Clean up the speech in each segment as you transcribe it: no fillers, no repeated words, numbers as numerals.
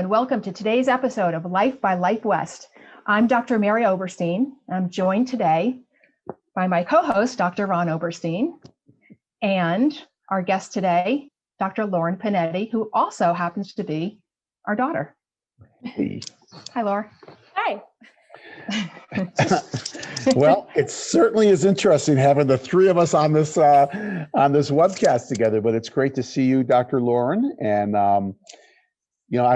and welcome to today's episode of Life by Life West. I'm Dr. Mary Oberstein. I'm joined today by my co-host, Dr. Ron Oberstein, and our guest today, Dr. Lauren Pennetti, who also happens to be our daughter. Hey. Hi, Laura. Hi. Well, it certainly is interesting having the three of us on this webcast together, but it's great to see you, Dr. Lauren. And, I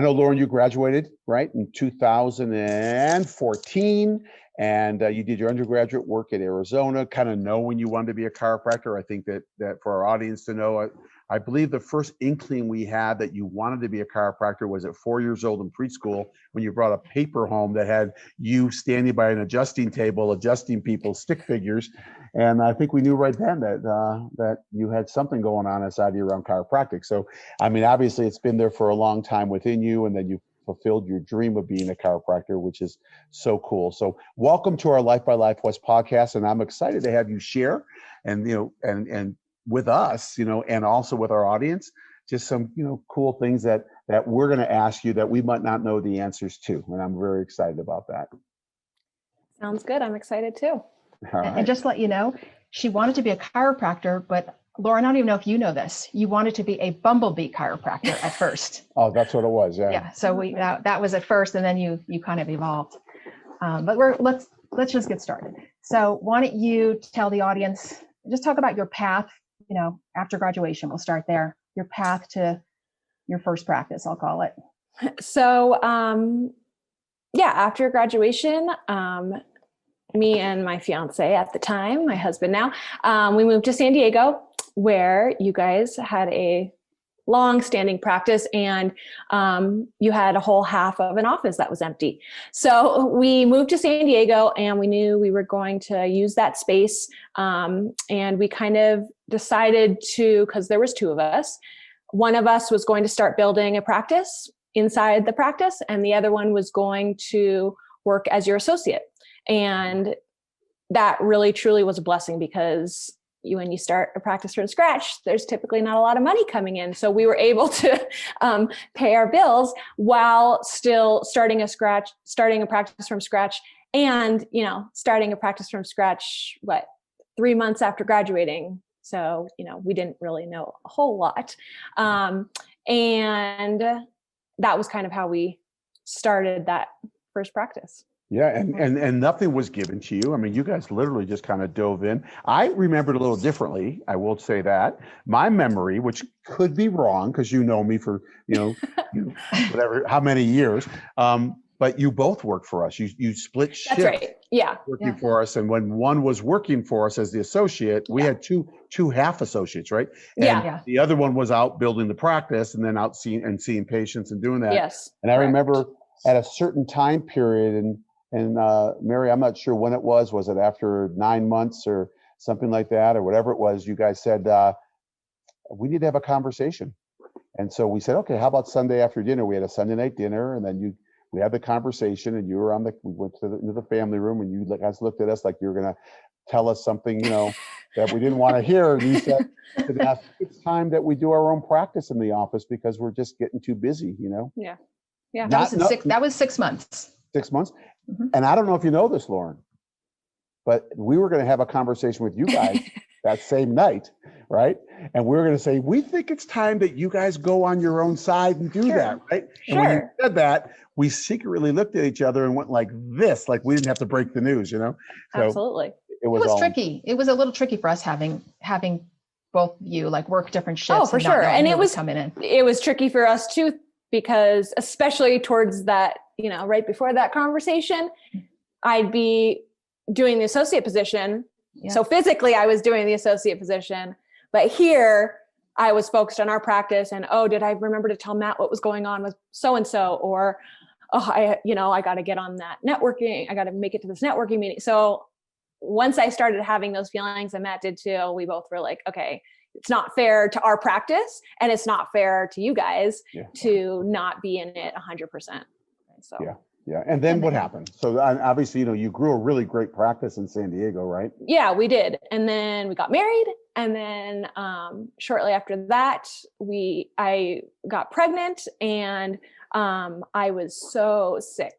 know, Lauren, you graduated, right, in 2014, and you did your undergraduate work at Arizona, kind of know when you wanted to be a chiropractor. I think that for our audience to know, I believe the first inkling we had that you wanted to be a chiropractor was at 4 years old in preschool when you brought a paper home that had you standing by an adjusting table, adjusting people's stick figures. And I think we knew right then that you had something going on inside you around chiropractic. So, I mean, obviously it's been there for a long time within you, and then you fulfilled your dream of being a chiropractor, which is so cool. So welcome to our Life by Life West podcast. And I'm excited to have you share and with us, and also with our audience, just some, cool things that we're going to ask you that we might not know the answers to. And I'm very excited about that. Sounds good. I'm excited too. Right. And just to let you know, she wanted to be a chiropractor, but Lauren, I don't even know if you know this. You wanted to be a bumblebee chiropractor at first. Oh, that's what it was. Yeah. Yeah. So that was at first, and then you kind of evolved. But let's just get started. So why don't you tell the audience, just talk about your path, after graduation. We'll start there. Your path to your first practice, I'll call it. So, after graduation, me and my fiance at the time, my husband now, we moved to San Diego, where you guys had a long-standing practice, and you had a whole half of an office that was empty. So we moved to San Diego, and we knew we were going to use that space. And we kind of decided to, because there was two of us, one of us was going to start building a practice inside the practice, and the other one was going to work as your associate. And that really truly was a blessing, because when you start a practice from scratch, there's typically not a lot of money coming in. So we were able to pay our bills while still starting a practice from scratch, and, starting a practice from scratch, 3 months after graduating. So, we didn't really know a whole lot. And that was kind of how we started that first practice. Yeah, and nothing was given to you. I mean, you guys literally just kind of dove in. I remembered a little differently, I will say that. My memory, which could be wrong because you know me for, whatever, how many years, but you both worked for us. You split shifts. That's right. Yeah. Working for us. And when one was working for us as the associate, we had two half associates, right? And the other one was out building the practice and then out seeing patients and doing that. Yes. And I remember at a certain time period, and Mary, I'm not sure when it was it after 9 months or something like that, or whatever it was, you guys said, we need to have a conversation. And so we said, okay, how about Sunday after dinner? We had a Sunday night dinner, and then we had the conversation, and you were we went into the family room, and you guys looked at us like you were going to tell us something, that we didn't want to hear. And you said, it's time that we do our own practice in the office because we're just getting too busy, Yeah. Yeah. That was 6 months. 6 months. Mm-hmm. And I don't know if you know this, Lauren, but we were going to have a conversation with you guys that same night, right? And we were going to say, we think it's time that you guys go on your own side and do that, right? And when you said that, we secretly looked at each other and went like this, like we didn't have to break the news, So absolutely. It was tricky. It was a little tricky for us having both of you work different shifts. Oh, for sure. And it was coming in. It was tricky for us too, because especially towards that, right before that conversation, I'd be doing the associate position. Yeah. So physically I was doing the associate position, but here I was focused on our practice, and, did I remember to tell Matt what was going on with so-and-so, or, I got to get on that networking. I got to make it to this networking meeting. So once I started having those feelings, and Matt did too, we both were like, okay, it's not fair to our practice, and it's not fair to you guys to not be in it 100%. So yeah. And then what happened? So obviously, you grew a really great practice in San Diego, right? Yeah, we did. And then we got married, and then shortly after that, I got pregnant, and I was so sick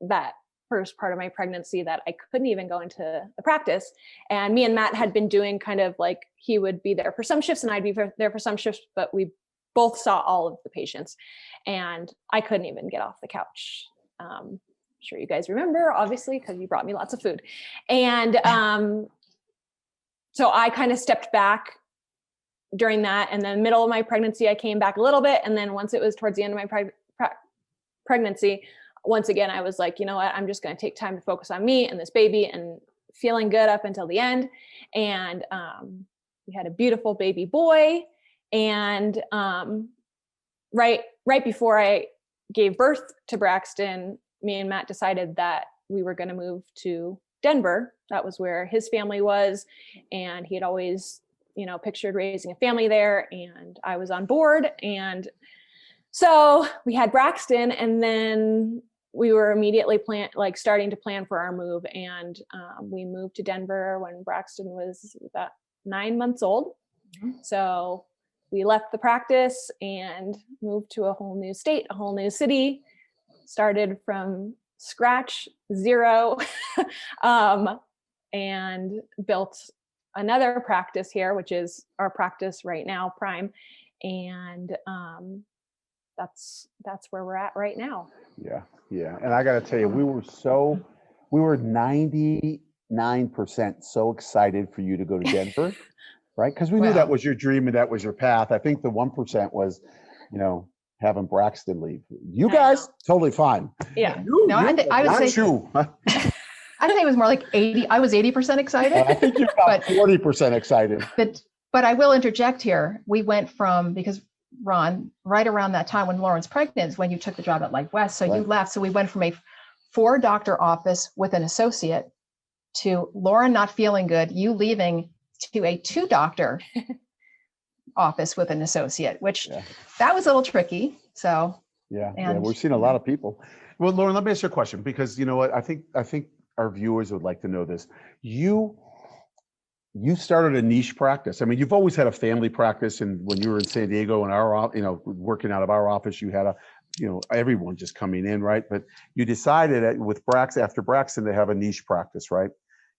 that first part of my pregnancy that I couldn't even go into the practice. And me and Matt had been doing kind of like, he would be there for some shifts and I'd be there for some shifts, but we both saw all of the patients and I couldn't even get off the couch. I'm sure you guys remember, obviously, because you brought me lots of food. And so I kind of stepped back during that. And then middle of my pregnancy, I came back a little bit. And then once it was towards the end of my pregnancy, once again, I was like, you know what, I'm just going to take time to focus on me and this baby, and feeling good up until the end. And we had a beautiful baby boy. And right before I gave birth to Braxton, me and Matt decided that we were going to move to Denver. That was where his family was. And he had always, pictured raising a family there, and I was on board. And so we had Braxton, and then we were immediately starting to plan for our move. And we moved to Denver when Braxton was about 9 months old. Mm-hmm. So we left the practice and moved to a whole new state, a whole new city, started from scratch, zero, and built another practice here, which is our practice right now, Prime. And that's where we're at right now. Yeah. Yeah. And I got to tell you, we were 99% so excited for you to go to Denver, right? Because we knew that was your dream and that was your path. I think the 1% was, having Braxton leave. You guys, totally fine. Yeah. I would say you. I'd say it was more like 80. I was 80% excited. I think you're about 40% excited. But I will interject here. We went from, because Ron, right around that time when Lauren's pregnant is when you took the job at Life West. So you left. So we went from a 4-doctor office with an associate to Lauren not feeling good, you leaving, to a 2-doctor office with an associate, which that was a little tricky. So we've seen a lot of people. Well, Lauren, let me ask you a question, because you know what, I think our viewers would like to know this. You started a niche practice. I mean, you've always had a family practice, and when you were in San Diego and working out of our office, you had everyone just coming in, right? But you decided with after Braxton to have a niche practice, right?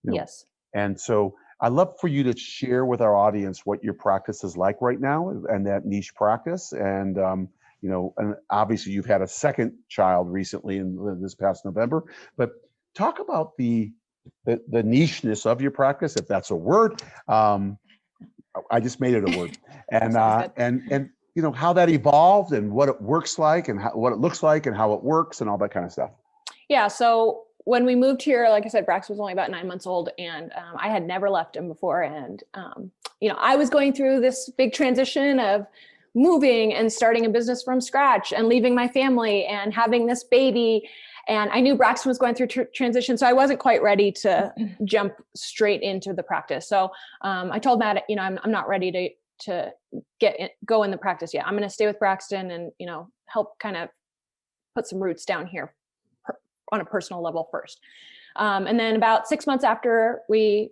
Yes. And so I'd love for you to share with our audience what your practice is like right now and that niche practice. And, and obviously you've had a second child recently in this past November, but talk about the nicheness of your practice, if that's a word. I just made it a word. And how that evolved and what it works like and what it looks like and how it works and all that kind of stuff. Yeah. So when we moved here, like I said, Braxton was only about 9 months old, and I had never left him before. And, I was going through this big transition of moving and starting a business from scratch and leaving my family and having this baby. And I knew Braxton was going through transition, so I wasn't quite ready to jump straight into the practice. So I told Matt, I'm not ready to go in the practice yet. I'm going to stay with Braxton and, help kind of put some roots down here on a personal level first. And then about 6 months after we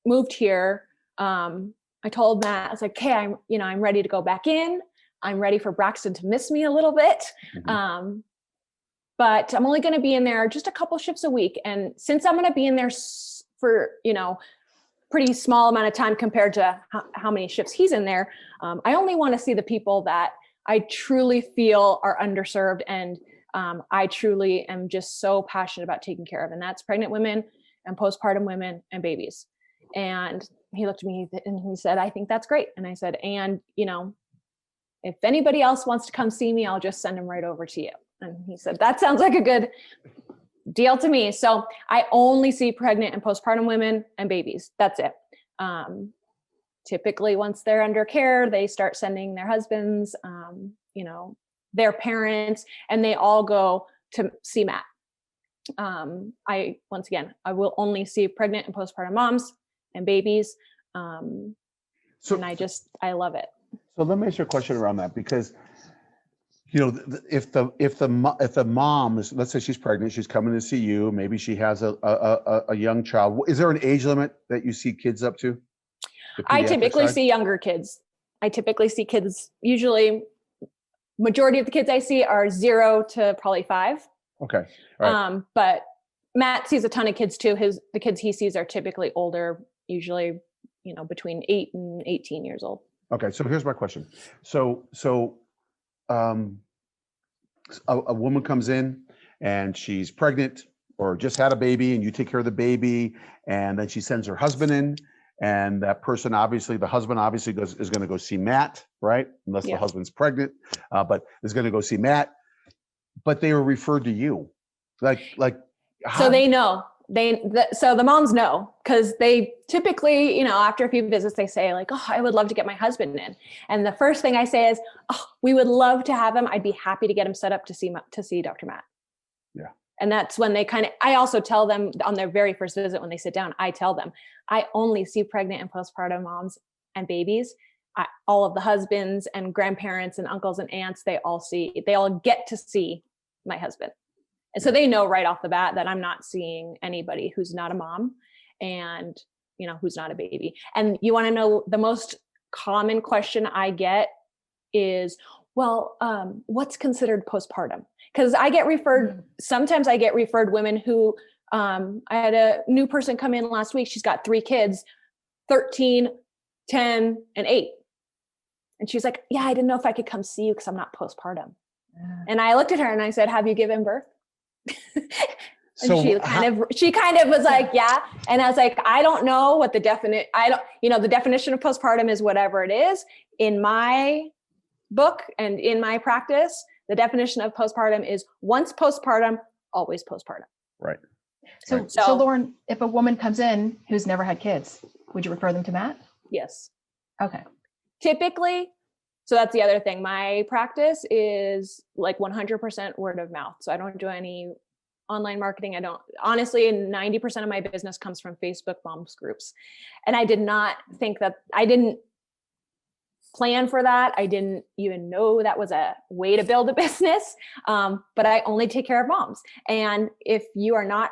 moved here, I told Matt, I was like, hey, I'm ready to go back in. I'm ready for Braxton to miss me a little bit. Mm-hmm. But I'm only going to be in there just a couple shifts a week. And since I'm going to be in there for, pretty small amount of time compared to how many shifts he's in there, I only want to see the people that I truly feel are underserved. And I truly am just so passionate about taking care of. And that's pregnant women and postpartum women and babies. And he looked at me and he said, I think that's great. And I said, and, if anybody else wants to come see me, I'll just send them right over to you. And he said, that sounds like a good deal to me. So I only see pregnant and postpartum women and babies. That's it. Typically, once they're under care, they start sending their husbands, their parents, and they all go to see Matt. I will only see pregnant and postpartum moms and babies. And I love it. So let me ask you a question around that, because if the mom is, let's say she's pregnant, she's coming to see you, maybe she has a young child. Is there an age limit that you see kids up to? I typically see younger kids. I typically see kids usually majority of the kids I see are 0 to probably 5. Okay. All right. But Matt sees a ton of kids too. The kids he sees are typically older, usually, between 8 and 18 years old. Okay. So here's my question. So a woman comes in and she's pregnant or just had a baby, and you take care of the baby, and then she sends her husband in, and that person, obviously the husband is going to go see Matt, right? Unless the husband's pregnant, but is going to go see Matt, but they were referred to you. So they know. So the moms know, because they typically, after a few visits, they say like, oh, I would love to get my husband in. And the first thing I say is, oh, we would love to have him. I'd be happy to get him set up to see Dr. Matt. Yeah. And that's when I also tell them on their very first visit, when they sit down, I tell them, I only see pregnant and postpartum moms and babies. All of the husbands and grandparents and uncles and aunts, they all get to see my husband. And so they know right off the bat that I'm not seeing anybody who's not a mom and, who's not a baby. And you want to know the most common question I get is, well, what's considered postpartum? Because I get referred, sometimes I get referred women who, I had a new person come in last week. She's got 3 kids, 13, 10, and 8. And she's like, yeah, I didn't know if I could come see you because I'm not postpartum. And I looked at her and I said, have you given birth? And So she kind of was like, yeah. And I was like, I don't know what the the definition of postpartum is whatever it is. In my book and in my practice, the definition of postpartum is once postpartum, always postpartum. Right. So Lauren, if a woman comes in who's never had kids, would you refer them to Matt? Yes. Okay. Typically. So that's the other thing. My practice is like 100% word of mouth. So I don't do any online marketing. Honestly, 90% of my business comes from Facebook moms groups. And I did not think that, I didn't plan for that. I didn't even know that was a way to build a business. But I only take care of moms. And if you are not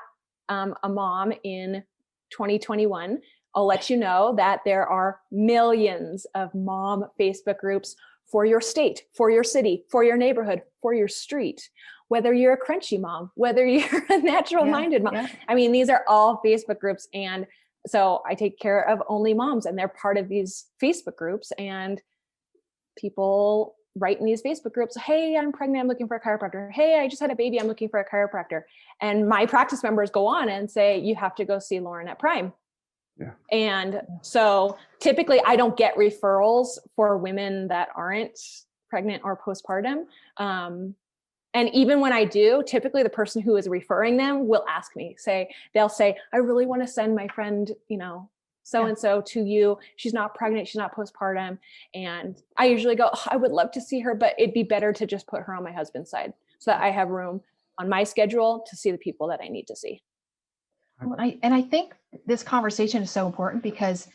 a mom in 2021, I'll let you know that there are millions of mom Facebook groups for your state, for your city, for your neighborhood, for your street, whether you're a crunchy mom, whether you're a natural minded mom. Yeah. I mean, these are all Facebook groups. And so I take care of only moms, and they're part of these Facebook groups, and people write in these Facebook groups, hey, I'm pregnant, I'm looking for a chiropractor. Hey, I just had a baby, I'm looking for a chiropractor. And my practice members go on and say, you have to go see Lauren at Prime. Yeah. And so typically I don't get referrals for women that aren't pregnant or postpartum. And even when I do, typically the person who is referring them will ask me, they'll say, I really want to send my friend, so-and-so to you. She's not pregnant, she's not postpartum. And I usually go, I would love to see her, but it'd be better to just put her on my husband's side so that I have room on my schedule to see the people that I need to see. Well, I think this conversation is so important because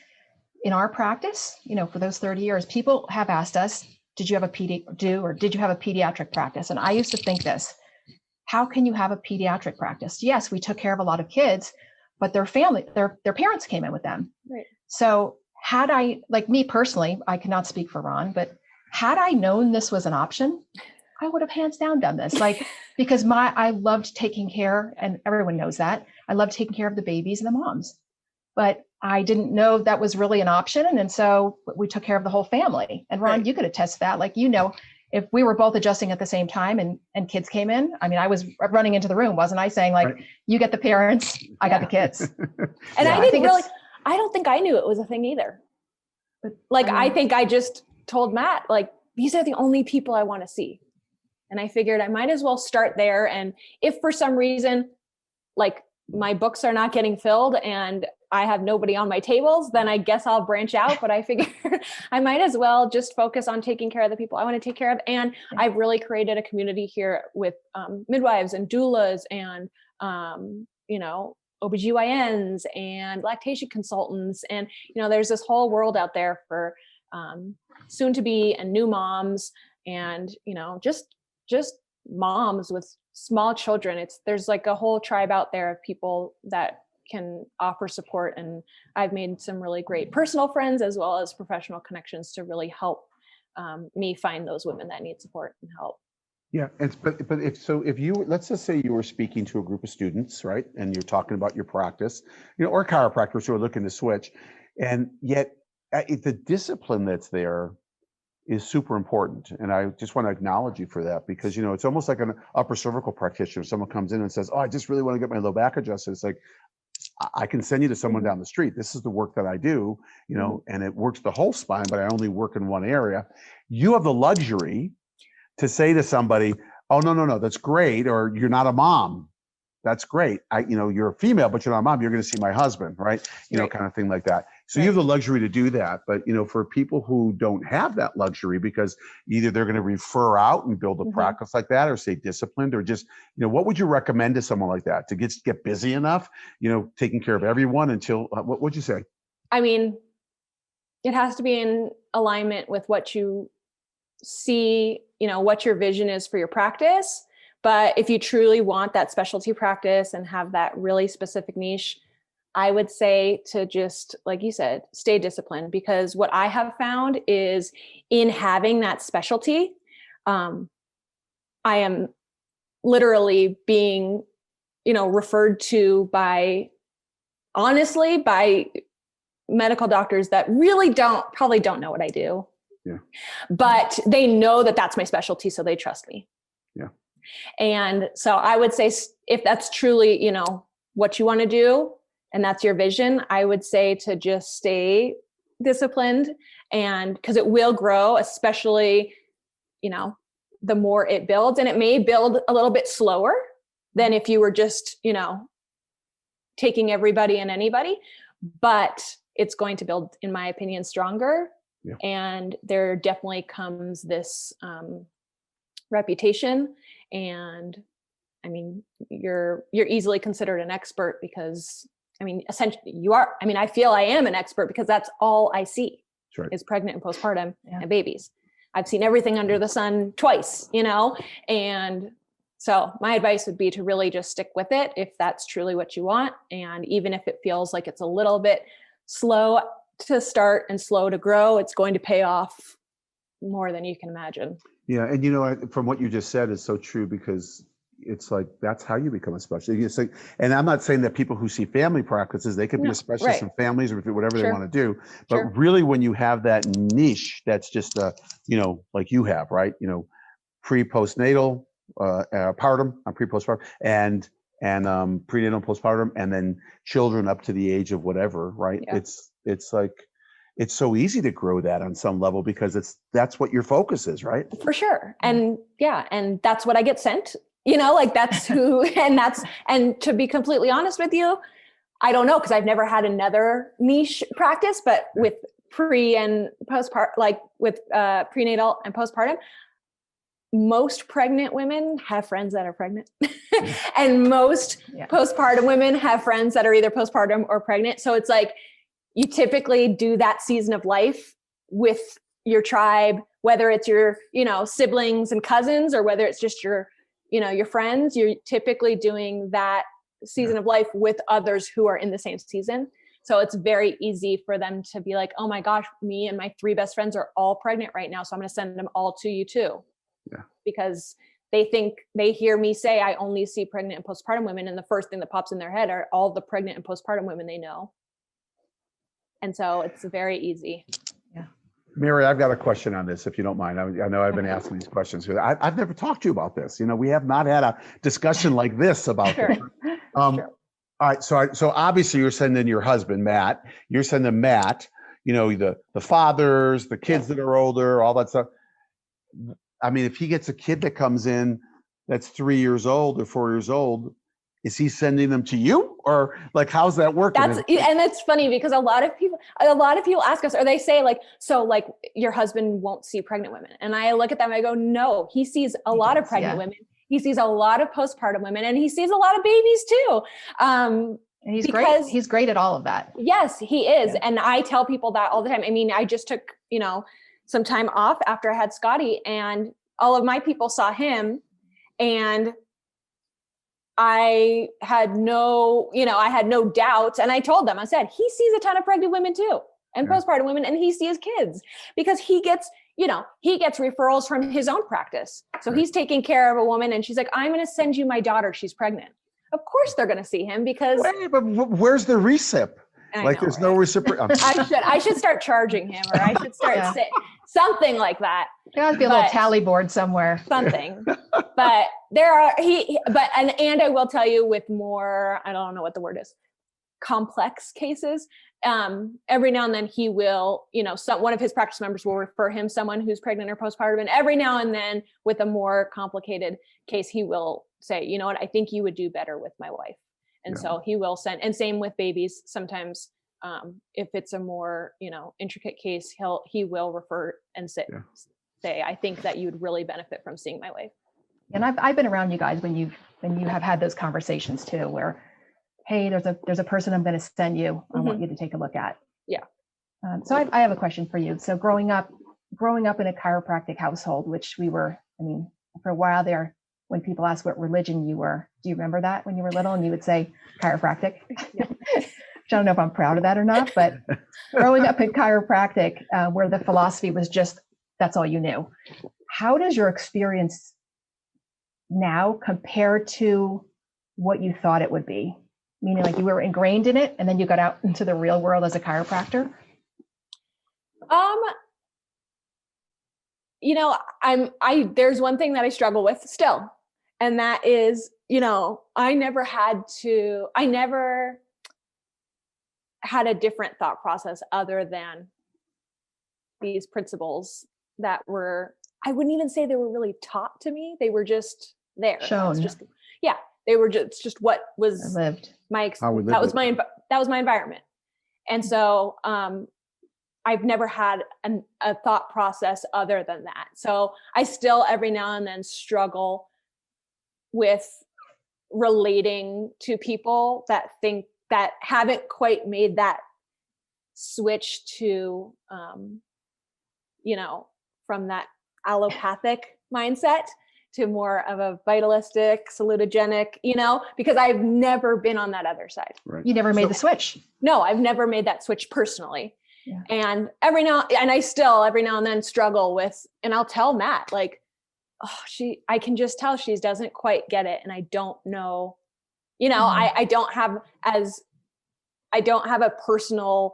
in our practice, for those 30 years, people have asked us, did you have a pediatric practice? And I used to think this, how can you have a pediatric practice? Yes, we took care of a lot of kids, but their parents came in with them. Right. So had I, like me personally, I cannot speak for Ron, but had I known this was an option, I would have hands down done this, because I loved taking care, and everyone knows that, I loved taking care of the babies and the moms, but I didn't know that was really an option. And so we took care of the whole family. And Ron, You could attest to that. If we were both adjusting at the same time and kids came in, I mean, I was running into the room, wasn't I, saying you get the parents, I got the kids. And I don't think I knew it was a thing either. But I think I just told Matt, these are the only people I want to see. And I figured I might as well start there. And if for some reason, my books are not getting filled and I have nobody on my tables, then I guess I'll branch out. But I figured I might as well just focus on taking care of the people I want to take care of. And I've really created a community here with midwives and doulas and, OBGYNs and lactation consultants. And, there's this whole world out there for soon to be and new moms and, just moms with small children. There's a whole tribe out there of people that can offer support. And I've made some really great personal friends as well as professional connections to really help me find those women that need support and help. Yeah, but if you, let's just say you were speaking to a group of students, right, and you're talking about your practice, or chiropractors who are looking to switch, and yet the discipline that's there is super important, and I just want to acknowledge you for that, because it's almost like an upper cervical practitioner. Someone comes in and says, "Oh, I just really want to get my low back adjusted." It's like, I can send you to someone down the street. This is the work that I do, and it works the whole spine, but I only work in one area. You have the luxury to say to somebody, "Oh, no, that's great," or "You're not a mom. That's great. You're a female, but you're not a mom. You're going to see my husband," right? Right. Kind of thing like that. So you have the luxury to do that. But, for people who don't have that luxury, because either they're going to refer out and build a practice like that, or stay disciplined, or just, what would you recommend to someone like that to get busy enough, taking care of everyone until, what would you say? I mean, it has to be in alignment with what you see, what your vision is for your practice. But if you truly want that specialty practice and have that really specific niche, I would say to just, like you said, stay disciplined, because what I have found is in having that specialty, I am literally being, referred to by medical doctors that really probably don't know what I do. Yeah. But they know that that's my specialty, so they trust me. Yeah. And so I would say, if that's truly, what you want to do, and that's your vision, I would say to just stay disciplined, and because it will grow, especially, the more it builds, and it may build a little bit slower than if you were just, taking everybody and anybody, but it's going to build, in my opinion, stronger. Yeah. And there definitely comes this reputation, and I mean, you're easily considered an expert, because essentially you are. I feel I am an expert because that's all I see. That's right. Is pregnant and postpartum and babies. I've seen everything under the sun twice, and so my advice would be to really just stick with it if that's truly what you want. And even if it feels like it's a little bit slow to start and slow to grow, it's going to pay off more than you can imagine. Yeah. And from what you just said is so true, because it's like, that's how you become a specialist. And I'm not saying that people who see family practices, they could be a specialist in families or whatever they want to do. But really, when you have that niche, that's just, like you have, right? Pre-postnatal, partum, pre-postpartum, and prenatal and postpartum, and then children up to the age of whatever, right? Yeah. It's like, it's so easy to grow that on some level, because that's what your focus is, right? For sure. And and that's what I get sent, that's who, and to be completely honest with you, I don't know, because I've never had another niche practice, but with pre and postpartum, like with prenatal and postpartum, most pregnant women have friends that are pregnant and most postpartum women have friends that are either postpartum or pregnant. So it's like, you typically do that season of life with your tribe, whether it's your, siblings and cousins, or whether it's just your, your friends. You're typically doing that season of life with others who are in the same season. So it's very easy for them to be like, "Oh my gosh, me and my 3 best friends are all pregnant right now, so I'm going to send them all to you too." Yeah. Because they hear me say I only see pregnant and postpartum women, and the first thing that pops in their head are all the pregnant and postpartum women they know. And so it's very easy. Yeah. Mary, I've got a question on this, if you don't mind. I know I've been asking these questions. I've never talked to you about this. We have not had a discussion like this about this. All right. So obviously you're sending your husband, Matt. You're sending Matt, the fathers, the kids that are older, all that stuff. If he gets a kid that comes in that's 3 years old or 4 years old, is he sending them to you, or like, how's that working? And that's funny, because a lot of people ask us, or they say so your husband won't see pregnant women. And I look at them, I go, no, he sees a lot of pregnant women. He sees a lot of postpartum women, and he sees a lot of babies too. And he's great. He's great at all of that. Yes, he is. Yeah. And I tell people that all the time. I just took, some time off after I had Scotty, and all of my people saw him, and I had no doubts. And I told them, I said, he sees a ton of pregnant women too, and postpartum women, and he sees kids, because he gets he gets referrals from his own practice. So he's taking care of a woman and she's like, I'm going to send you my daughter. She's pregnant. Of course they're going to see him because. Wait, but where's the recip? There's no reciprocal. I should start charging him, or I should start something like that. There has to be a little tally board somewhere. Something. But and I will tell you, with more, I don't know what the word is, complex cases, every now and then he will, one of his practice members will refer him someone who's pregnant or postpartum. And every now and then with a more complicated case, he will say, you know what, I think you would do better with my wife. And so he will send, and same with babies. Sometimes if it's a more, intricate case, he will refer and say, I think that you'd really benefit from seeing my wife. And I've been around you guys when you have had those conversations too, where, hey, there's a person I'm going to send you. I want you to take a look at. Yeah. So I have a question for you. So growing up in a chiropractic household, which we were, for a while there, when people ask what religion you were, do you remember that when you were little and you would say chiropractic? Yeah. Which I don't know if I'm proud of that or not, but growing up in chiropractic, where the philosophy was just, that's all you knew. How does your experience now compare to what you thought it would be? Meaning like you were ingrained in it and then you got out into the real world as a chiropractor? There's one thing that I struggle with still. And that is, I never had a different thought process other than these principles that were, I wouldn't even say they were really taught to me. They were just there. Shown. They were just what was lived. That was my environment. And so, I've never had a thought process other than that. So I still every now and then struggle with relating to people that haven't quite made that switch to, from that allopathic mindset to more of a vitalistic, salutogenic, because I've never been on that other side. Right. You never made the switch. No, I've never made that switch personally. Yeah. And I still every now and then struggle with, and I'll tell Matt, like, I can just tell she doesn't quite get it. And I don't know, I don't have a personal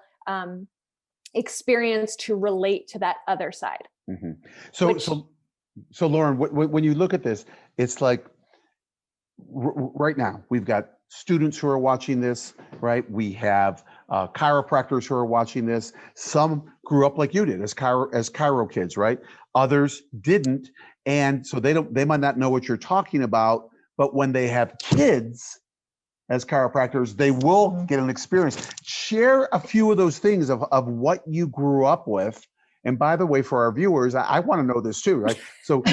experience to relate to that other side. Mm-hmm. So Lauren, when you look at this, it's like right now we've got students who are watching this, right? We have chiropractors who are watching this. Some grew up like you did as chiro kids, right? Others didn't, and so they might not know what you're talking about. But when they have kids as chiropractors, they will get an experience. Share a few of those things of what you grew up with. And by the way, for our viewers, I want to know this too, right? So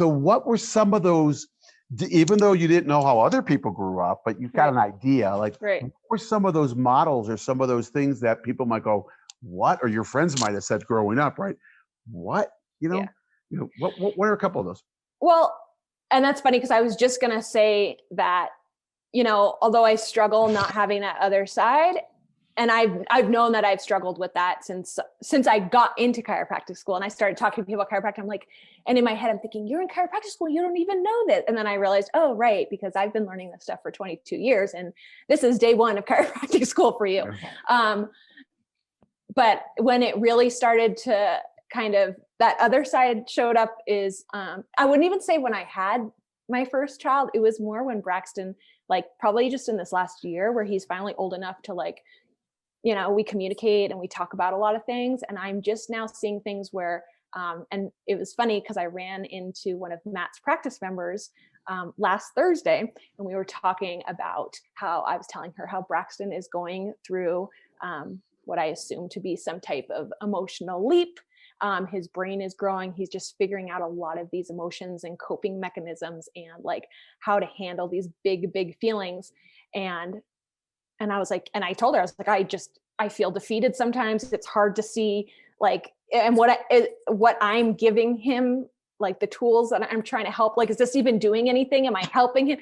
what were some of those, even though you didn't know how other people grew up, but you've got an idea, like what were some of those models or some of those things that people might go, what? Or your friends might have said growing up, right? What? What are a couple of those? Well, and that's funny because I was just going to say that, although I struggle not having that other side, and I've known that I've struggled with that since I got into chiropractic school and I started talking to people about chiropractic. I'm like, and in my head, I'm thinking, you're in chiropractic school, you don't even know this. And then I realized, oh, right, because I've been learning this stuff for 22 years and this is day one of chiropractic school for you. But when it really started to kind of, that other side showed up is, I wouldn't even say when I had my first child, it was more when Braxton, like probably just in this last year where he's finally old enough to like, we communicate and we talk about a lot of things. And I'm just now seeing things where, and it was funny because I ran into one of Matt's practice members last Thursday, and we were talking about how I was telling her how Braxton is going through what I assume to be some type of emotional leap. His brain is growing. He's just figuring out a lot of these emotions and coping mechanisms and like how to handle these big, big feelings. And I was like, and I told her, I was like, I feel defeated sometimes. It's hard to see like, and what I'm giving him, like the tools that I'm trying to help, like, is this even doing anything? Am I helping him?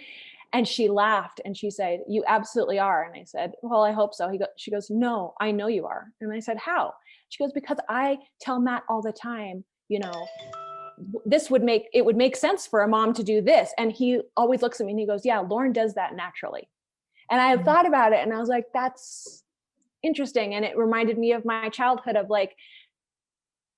And she laughed and she said, you absolutely are. And I said, well, I hope so. She goes, no, I know you are. And I said, how? She goes, because I tell Matt all the time, you know, it would make sense for a mom to do this. And he always looks at me and he goes, yeah, Lauren does that naturally. And I had thought about it and I was like, that's interesting. And it reminded me of my childhood, of like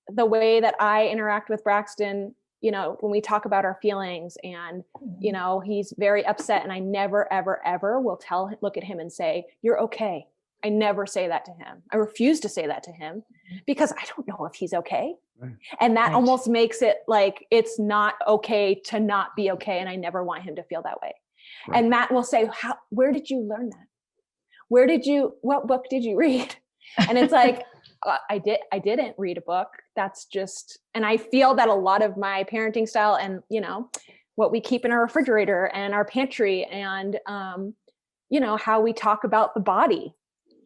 the way that I interact with Braxton, you know, when we talk about our feelings, and, you know, he's very upset and I never, ever, ever will look at him and say, you're okay. I never say that to him. I refuse to say that to him because I don't know if he's okay. Right. And that almost makes it like it's not okay to not be okay. And I never want him to feel that way. Right. And Matt will say, where did you learn that? What book did you read? And it's like, I didn't read a book. That's just, and I feel that a lot of my parenting style and, you know, what we keep in our refrigerator and our pantry and, you know, how we talk about the body,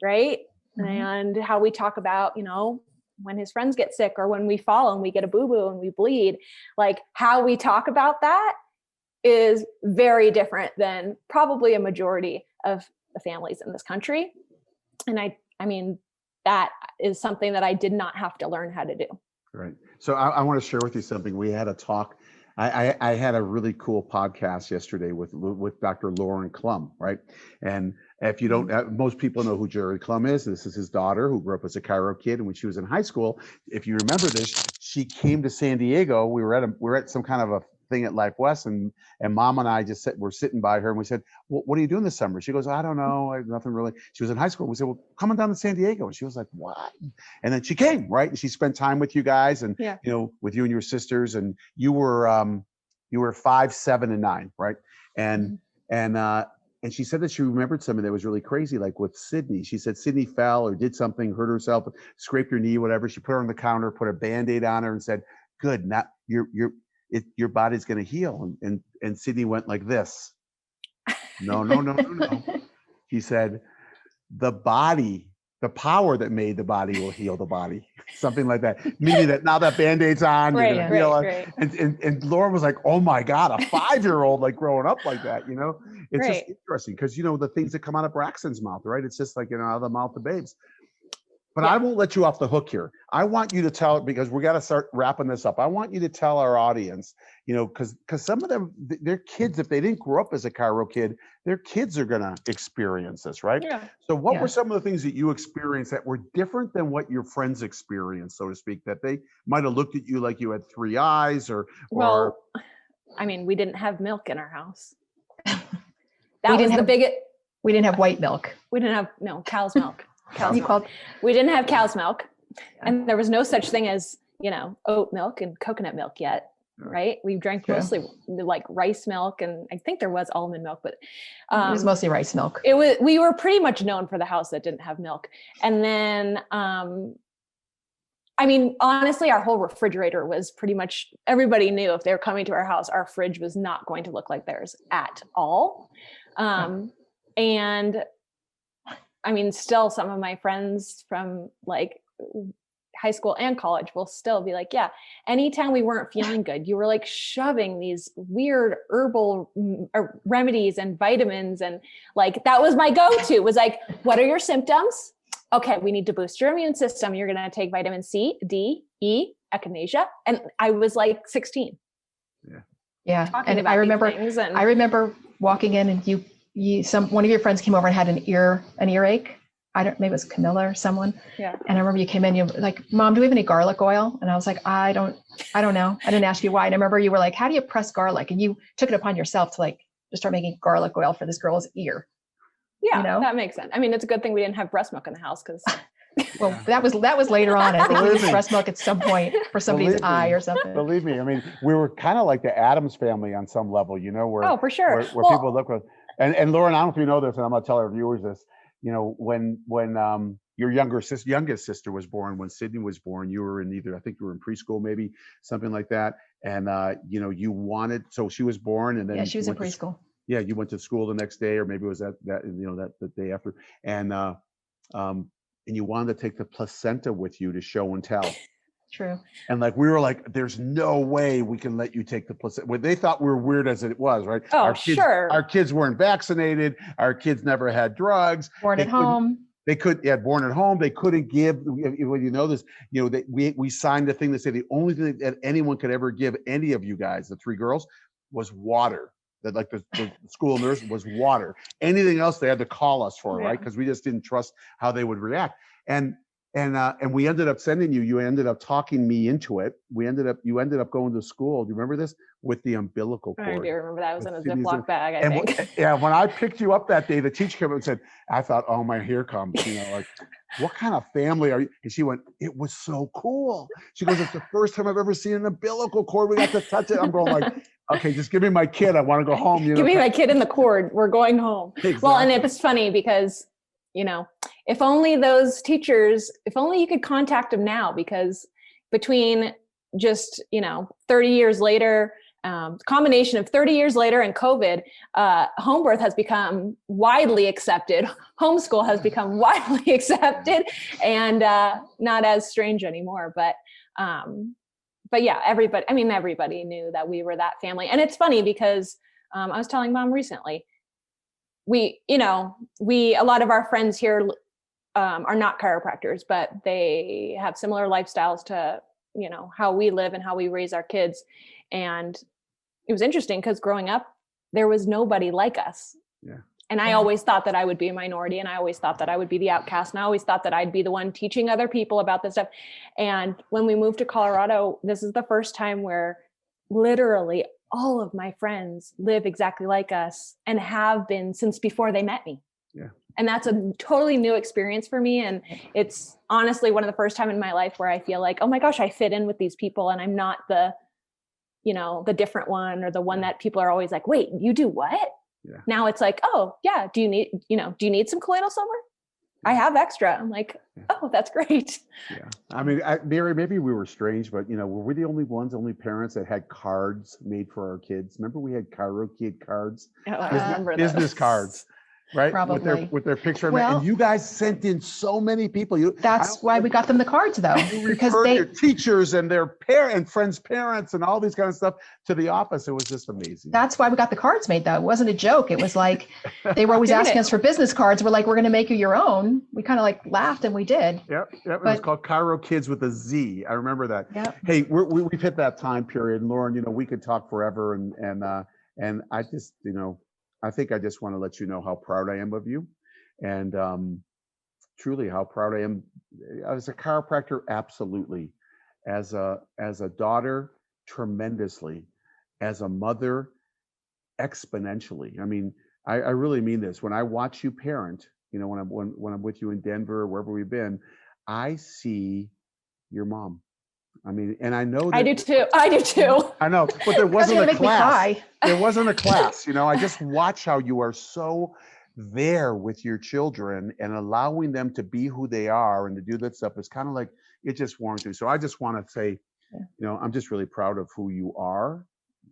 right? Mm-hmm. And how we talk about, you know, when his friends get sick or when we fall and we get a boo-boo and we bleed, like how we talk about that is very different than probably a majority of the families in this country. And I mean, that is something that I did not have to learn how to do. Right. So I want to share with you something. We had a talk. I had a really cool podcast yesterday with Dr. Lauren Klum, right? And if you don't, most people know who Jerry Klum is. This is his daughter who grew up as a chiro kid. And when she was in high school, if you remember this, she came to San Diego. We were at some kind of a thing at Life West, and Mom and I were sitting by her and we said, what are you doing this summer? She goes, I don't know, I have nothing really. She was in high school. We said, well, come on down to San Diego. And she was like, what? And then she came, right? And she spent time with you guys and, you know, with you and your sisters, and you were 5, 7, and 9, right? And she said that she remembered something that was really crazy, like with Sydney. She said Sydney fell or did something, hurt herself, scraped her knee, whatever. She put her on the counter, put a Band-Aid on her and said, good, now your body's going to heal. And Sydney went like this. No. He said, the power that made the body will heal the body. Something like that. Meaning that now that Band-Aid's on, you're going to heal it. And Lauren was like, oh my God, a 5-year-old like growing up like that, you know? It's just interesting because, you know, the things that come out of Braxton's mouth, right? It's just like, you know, out of the mouth of babes. But I won't let you off the hook here. I want you to tell, because we got to start wrapping this up. I want you to tell our audience, you know, because some of them, their kids, if they didn't grow up as a chiro kid, their kids are going to experience this, right? Yeah. So what were some of the things that you experienced that were different than what your friends experienced, so to speak, that they might have looked at you like you had 3 eyes Well, I mean, we didn't have milk in our house. We didn't have white milk. We didn't have, cow's milk. We didn't have cow's milk, and there was no such thing as, you know, oat milk and coconut milk yet, right? We drank mostly like rice milk, and I think there was almond milk, but it was mostly rice milk. We were pretty much known for the house that didn't have milk. And then, I mean, honestly, our whole refrigerator was pretty much, everybody knew if they were coming to our house, our fridge was not going to look like theirs at all. And I mean, still some of my friends from like high school and college will still be like, yeah, anytime we weren't feeling good, you were like shoving these weird herbal remedies and vitamins. And like, that was my go-to, was like, what are your symptoms? Okay, we need to boost your immune system. You're going to take vitamin C, D, E, echinacea. And I was like 16. Yeah. And I remember walking in and one of your friends came over and had an earache. Maybe it was Camilla or someone. Yeah. And I remember you came in, you were like, Mom, do we have any garlic oil? And I was like, I don't know. I didn't ask you why. And I remember you were like, how do you press garlic? And you took it upon yourself to like, just start making garlic oil for this girl's ear. Yeah, you know? That makes sense. I mean, it's a good thing we didn't have breast milk in the house because. Well, that was later on. I think we used breast milk at some point for somebody's eye or something. Believe me. I mean, we were kind of like the Addams family on some level, you know, where for sure. Where people look with. And Lauren, I don't know if you know this, and I'm going to tell our viewers this. You know, when your youngest sister was born, when Sydney was born, you were I think you were in preschool, maybe something like that. And you know, so she was born, and then she was in preschool. You went to school the next day, or maybe it was that the day after, and you wanted to take the placenta with you to show and tell. True. And like, we were like, there's no way we can let you take the placenta. Well, they thought we were weird as it was, right? Oh, sure. Our kids weren't vaccinated. Our kids never had drugs. Born at home. They born at home. They couldn't give, you know this, we signed a thing that said the only thing that anyone could ever give any of you guys, the 3 girls, was water. That like the school nurse was water. Anything else they had to call us for, right? Because we just didn't trust how they would react. And we ended up sending you. You ended up talking me into it. You ended up going to school. Do you remember this? With the umbilical cord. I do remember that. I was in a Ziploc bag, I think. When I picked you up that day, the teacher came up and said, I thought, oh my, here comes, like, what kind of family are you? And she went, it was so cool. She goes, it's the first time I've ever seen an umbilical cord. We got to touch it. I'm going like, okay, just give me my kid. I want to go home. Give me my kid and the cord. We're going home. Exactly. Well, and it was funny because, if only those teachers, if only you could contact them now, because between just, 30 years later, combination of 30 years later and COVID, home birth has become widely accepted. Homeschool has become widely accepted and not as strange anymore. But yeah, everybody knew that we were that family. And it's funny because I was telling Mom recently, a lot of our friends here are not chiropractors, but they have similar lifestyles to, how we live and how we raise our kids. And it was interesting because growing up, there was nobody like us. Yeah. And I always thought that I would be a minority, and I always thought that I would be the outcast. And I always thought that I'd be the one teaching other people about this stuff. And when we moved to Colorado, this is the first time where literally all of my friends live exactly like us and have been since before they met me. Yeah. And that's a totally new experience for me. And it's honestly one of the first time in my life where I feel like, oh my gosh, I fit in with these people and I'm not the different one or the one that people are always like, wait, you do what? Yeah. Now it's like, oh yeah. Do you need some colloidal silver? I have extra. I'm like, oh, that's great. Yeah. I mean, Mary, maybe we were strange, but were we the only parents that had cards made for our kids? Remember we had Chiro Kid cards? Oh, I remember those. Business cards. Right? Probably. With their picture. And you guys sent in so many people. That's why we got them the cards though. Because their teachers and their friends' parents and all these kind of stuff to the office. It was just amazing. That's why we got the cards made though. It wasn't a joke. It was like, they were always asking us for business cards. We're like, we're going to make you your own. We kind of like laughed and we did. Yep. It was called Chiro Kids with a Z. I remember that. Yep. Hey, we've hit that time period. And Lauren, we could talk forever. And I just, I think I just want to let you know how proud I am of you, and truly how proud I am as a chiropractor. Absolutely, as a daughter, tremendously, as a mother, exponentially. I mean, I really mean this. When I watch you parent, when I'm with you in Denver or wherever we've been, I see your mom. I mean, and I know that I do too. I know, but there wasn't a class. There wasn't a class. I just watch how you are so there with your children and allowing them to be who they are and to do that stuff. Is kind of like, it just warms me. So I just want to say, I'm just really proud of who you are,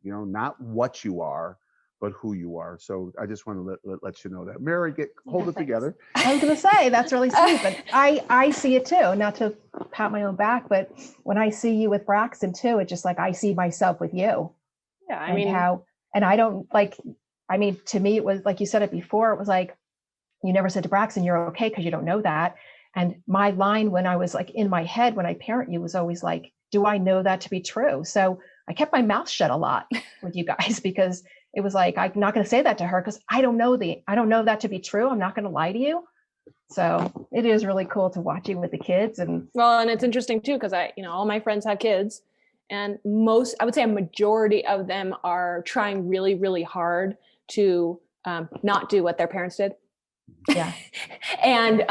not what you are, but who you are. So I just want to let you know that. Mary, hold it together. I was going to say, that's really sweet, but I see it too, not to pat my own back, but when I see you with Braxton too, it's just like, I see myself with you. Yeah. To me, it was like you said it before, it was like, you never said to Braxton, you're okay, because you don't know that. And my line when I was like in my head, when I parent you, was always like, do I know that to be true? So I kept my mouth shut a lot with you guys because it was like, I'm not going to say that to her because I don't know that to be true. I'm not going to lie to you. So it is really cool to watch you with the kids. And it's interesting too, because all my friends have kids, and I would say a majority of them are trying really, really hard to not do what their parents did. Yeah. And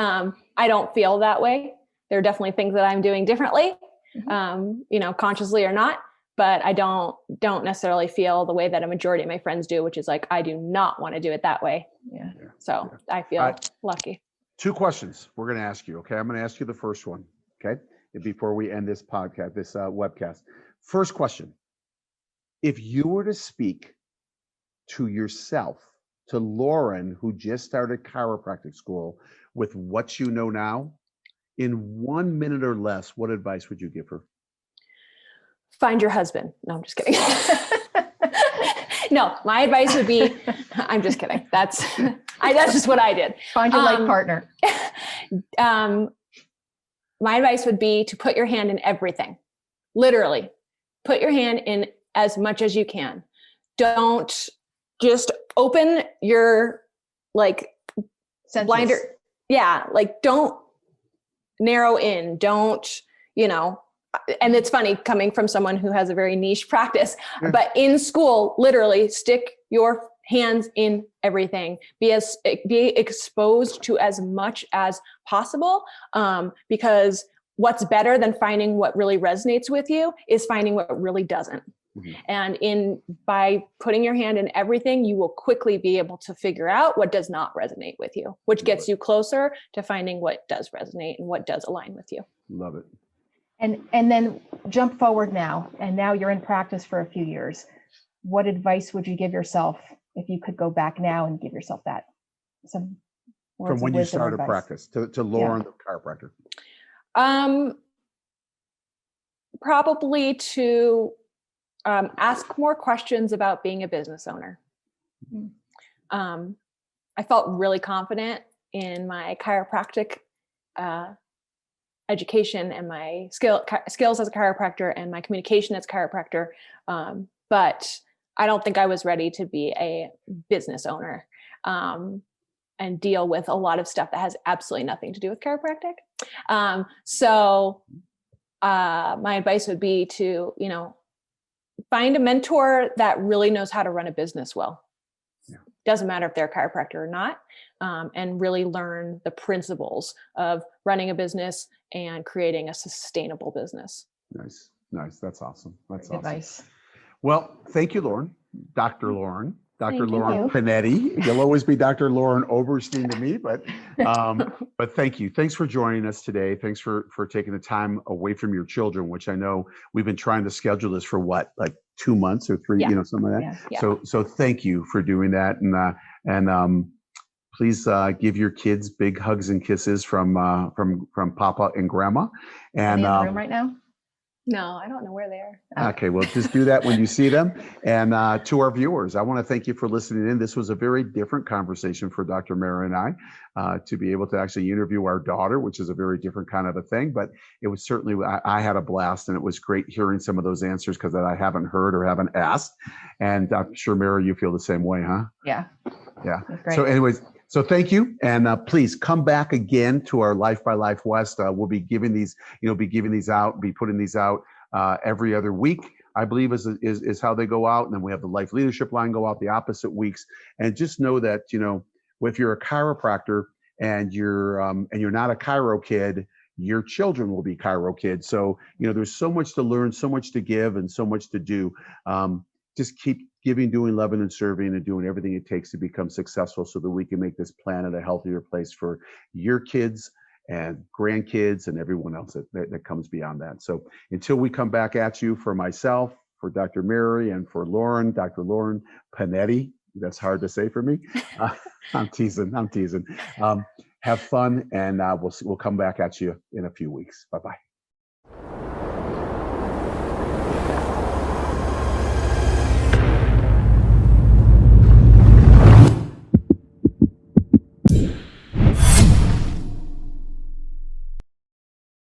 I don't feel that way. There are definitely things that I'm doing differently, consciously or not. But I don't necessarily feel the way that a majority of my friends do, which is like, I do not want to do it that way. Yeah. So I feel lucky. 2 questions we're going to ask you. Okay. I'm going to ask you the first one. Okay. Before we end this podcast, this webcast. First question. If you were to speak to yourself, to Lauren, who just started chiropractic school, with what you know now, in 1 minute or less, what advice would you give her? Find your husband. No, I'm just kidding. No, my advice would be, I'm just kidding. That's just what I did. Find your life partner. My advice would be to put your hand in everything. Literally, put your hand in as much as you can. Don't just open your Senses. blinder. Yeah, don't narrow in. Don't, and it's funny coming from someone who has a very niche practice, but in school, literally stick your hands in everything. Be exposed to as much as possible, because what's better than finding what really resonates with you is finding what really doesn't. Mm-hmm. And by putting your hand in everything, you will quickly be able to figure out what does not resonate with you, which gets you closer to finding what does resonate and what does align with you. Love it. And then jump forward now, and now you're in practice for a few years. What advice would you give yourself if you could go back now and give yourself that? Some words from when of you wisdom started advice. practice to Lauren, the chiropractor. Probably to ask more questions about being a business owner. I felt really confident in my chiropractic education and my skills as a chiropractor and my communication as a chiropractor. But I don't think I was ready to be a business owner and deal with a lot of stuff that has absolutely nothing to do with chiropractic. So my advice would be to, find a mentor that really knows how to run a business well. Yeah. Doesn't matter if they're a chiropractor or not, and really learn the principles of running a business and creating a sustainable business. Nice. That's awesome. That's Great awesome. advice. Well, thank you, Lauren. Dr. Lauren Thank Lauren you. Pennetti. You'll always be Dr. Lauren Oberstein to me, but thank you. Thanks for joining us today. Thanks for taking the time away from your children, which I know we've been trying to schedule this for what, like 2 months or 3, something like that. Yeah. So thank you for doing that. And please give your kids big hugs and kisses from Papa and Grandma. And are they in the room right now? No, I don't know where they are. Okay, well, just do that when you see them. And to our viewers, I want to thank you for listening in. This was a very different conversation for Dr. Mary and I to be able to actually interview our daughter, which is a very different kind of a thing. But it was certainly, I had a blast, and it was great hearing some of those answers because I haven't heard or haven't asked. And I'm sure, Mary, you feel the same way, huh? Yeah. So anyways, so thank you. And please come back again to our Life by Life West. We'll be giving these, be putting these out every other week, I believe is how they go out. And then we have the Life Leadership line go out the opposite weeks. And just know that, if you're a chiropractor and you're not a chiro kid, your children will be chiro kids. So, there's so much to learn, so much to give, and so much to do. Just keep giving, doing, loving, and serving, and doing everything it takes to become successful so that we can make this planet a healthier place for your kids and grandkids and everyone else that comes beyond that. So until we come back at you, for myself, for Dr. Mary, and for Lauren, Dr. Lauren Pennetti, that's hard to say for me. I'm teasing. Have fun, and we'll come back at you in a few weeks. Bye-bye.